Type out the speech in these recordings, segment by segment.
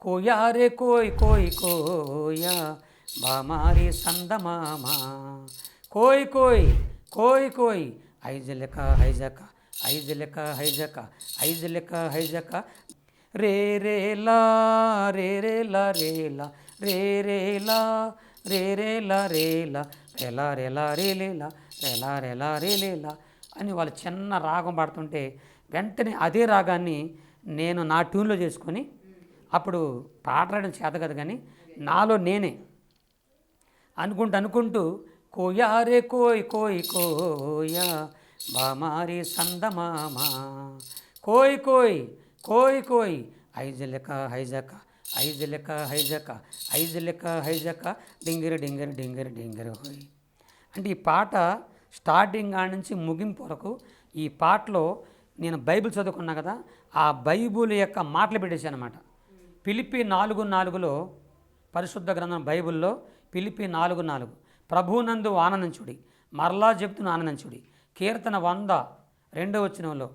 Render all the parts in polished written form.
కోయా రే కోయ్ కోయ్ కోయా బామారి సందమామ కోయ్ కోయ్ కోయ్ కోయ్ ఐజలక హైజక ఐజలక హైజక ఐజలక హైజక రే రే లా రే రే లా రే లా రే రే లా రే రే లా రే లా రేలా రేలా రే లేలా రేలా రేలా రే లేలా అని వాళ్ళు చిన్న రాగం పాడుతుంటే వెంటనే అదే రాగాన్ని నేను నా ట్యూన్లో చేసుకొని అప్పుడు పాట రాయడం చేత కదా కానీ నాలో నేనే అనుకుంటూ కోయా రే కోయ్ కోయ్ కోయా బామారి సందమామ కోయ్ కోయ్ కోయ్ కోయ్ ఐజలక హైజక ఐజలక హైజక ఐజలక హైజక డింగిరి డింగిరి డింగిరి డింగిరి హోయ్. అంటే ఈ పాట స్టార్టింగ్ ఆడ నుంచి ముగింపు వరకు ఈ పాటలో నేను బైబిల్ చదువుకున్నా కదా, ఆ బైబిల్ యొక్క మాటలు పెట్టేశాను అనమాట. ఫిలిప్పీ 4:4లో పరిశుద్ధ గ్రంథం బైబిల్లో ఫిలిప్పీ 4:4 ప్రభువునందు ఆనందించుడి, మరలా చెప్తున్న ఆనందించుడి. కీర్తన 100:2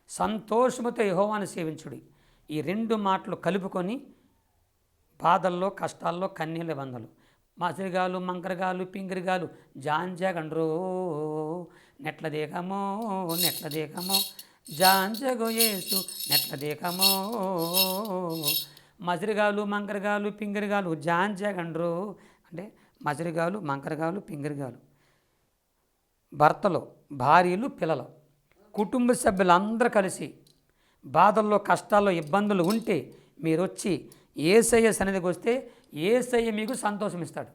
సంతోషముతో యెహోవాను సేవించుడి. ఈ 2 మాటలు కలుపుకొని బాధల్లో కష్టాల్లో కన్నీళ్ళ వందలు మసిరిగాలు మంకరగాలు పింగిరిగాలు జాంజగండ్రో నెట్ల దేకమో నెట్ల దేకమో జాంజగో యేసు నెట్ల దేకమో మసిరిగాలు మంకరగాలు పింగిరిగాలు జాంజగండ్రో అంటే మసిరిగాలు మంకరగాలు పింగిరిగాలు భర్తలు భార్యలు పిల్లలు కుటుంబ సభ్యులందరూ కలిసి బాధల్లో కష్టాల్లో ఇబ్బందులు ఉంటే మీరు వచ్చి యేసయ్య సన్నిధికి వస్తే యేసయ్య మీకు సంతోషం ఇస్తాడు.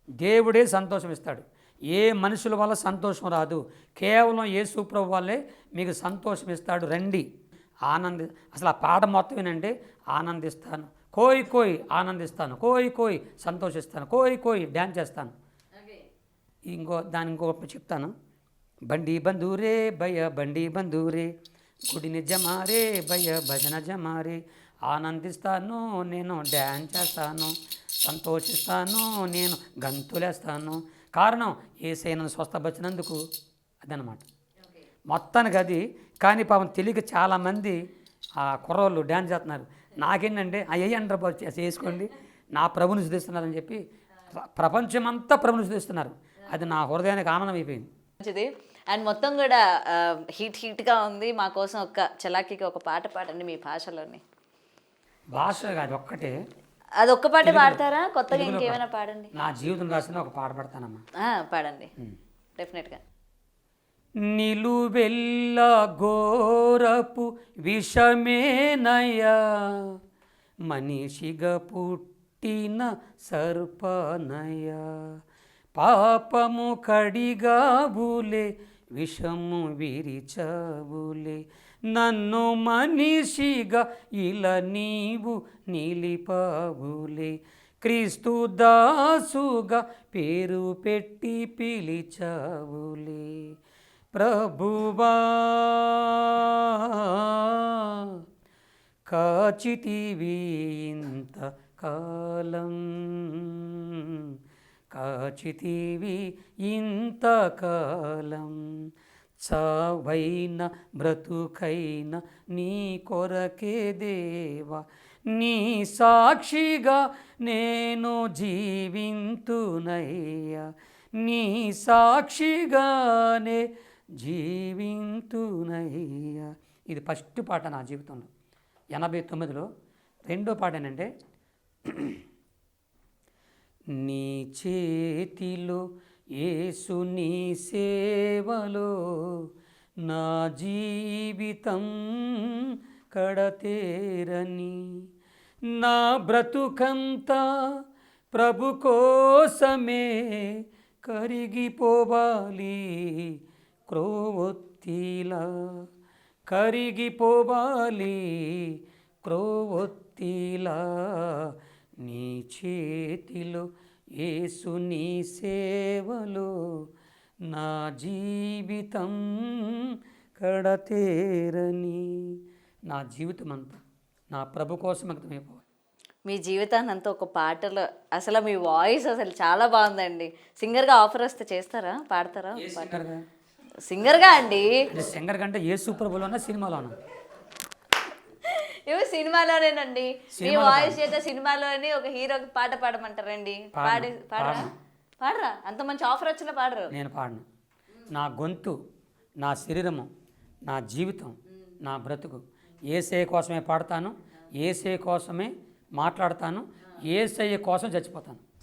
దేవుడే సంతోషం ఇస్తాడు. ఏ మనుషుల వల్ల సంతోషం రాదు, కేవలం యేసు ప్రభు వల్లే మీకు సంతోషం ఇస్తాడు. రండి అసలు ఆ పాట మొత్తం ఏంటంటే ఆనందిస్తాను కోయ్ కోయ్ ఆనందిస్తాను, కోయ్ కోయ్ సంతోషిస్తాను, కోయ్ కోయ్ డ్యాన్స్ చేస్తాను. ఇంకో చెప్తాను. బండి బంధూరే భయ బండి బంధూరే గుడిని జమారే భయ భజన జమారే ఆనందిస్తాను నేను డ్యాన్స్ చేస్తాను, సంతోషిస్తాను నేను గంతులేస్తాను. కారణం యేసయ్య నన్ను స్వస్థపరిచినందుకు అదనమాట మొత్తానికి అది. కానీ పాపం తెలియక చాలామంది ఆ కుర్రోళ్ళు డ్యాన్స్ చేస్తున్నారు. నాకేంటంటే అయ్యి అంటారు చేసుకోండి నా ప్రభుని శుద్ధిస్తున్నారని చెప్పి ప్రపంచమంతా ప్రభుని శుద్ధిస్తున్నారు. అది నా హృదయానికి ఆనందం అయిపోయింది. మంచిది. అండ్ మొత్తం కూడా హీట్గా ఉంది. మా కోసం ఒక చలాకీకి ఒక పాట పాడండి మీ భాషలోని. భాష కాదు ఒక్కటే, అది ఒక్క పాట పాడతారా? కొత్తగా ఇంకేమైనా పాడండి. నా జీవితం రాసిన ఒక పాట పాడతానమ్మా. పాడండి డెఫినెట్గా. నిలువెల్ల ఘోరపు విషమేనయ్యా మనిషిగా పుట్టిన సర్పనయ్యా పాపము కడిగావులే విషము విరిచావులే నన్ను మనిషిగా ఇలా నీవు నిలిపావులే క్రీస్తు దాసుగా పేరు పెట్టి పిలిచావులే ప్రభువా కాచితివి ఇంత కాలం కాచితివి ఇంతకాలం చావైన బ్రతుకైన నీ కొరకే దేవా నీ సాక్షిగా నేను జీవింతునయ్యా నీ సాక్షిగానే జీవింతునయ్యా. ఇది ఫస్ట్ పాట నా జీవితంలో. 89లో రెండో పాట ఏంటంటే నీ చేతిలో యేసు నీ సేవలో నా జీవితం కడతేరని నా బ్రతుకంతా ప్రభు కోసమే కరిగిపోవాలి క్రోవొత్తిలా కరిగిపోవాలి క్రోవొత్తిలా నీ చేతిలో యేసు నీ సేవలో నా జీవితం కడతేరని. నా జీవితం అంతా నా ప్రభు కోసం అంకితమైపోవాలి. మీ జీవితాన్ని అంతా ఒక పాటలో అసలు మీ వాయిస్ అసలు చాలా బాగుందండి. సింగర్గా ఆఫర్ వస్తే చేస్తారా? పాడతారా? సింగర్గా అండి. సింగర్ కంటే యేసు ప్రభులోనా సినిమాలోనా? ఇవి సినిమాలోనేనండి. మీ సినిమాలో వాయిస్ చేత సినిమాలోని ఒక హీరోకి పాట పాడమంటారండి. పాడరా? పాడరా? అంత మంచి ఆఫర్ వచ్చినా పాడరు. నేను పాడను. నా గొంతు, నా శరీరము, నా జీవితం, నా బ్రతుకు యేసయ్య కోసమే పాడతాను, యేసయ్య కోసమే మాట్లాడతాను, యేసయ్య కోసం చచ్చిపోతాను.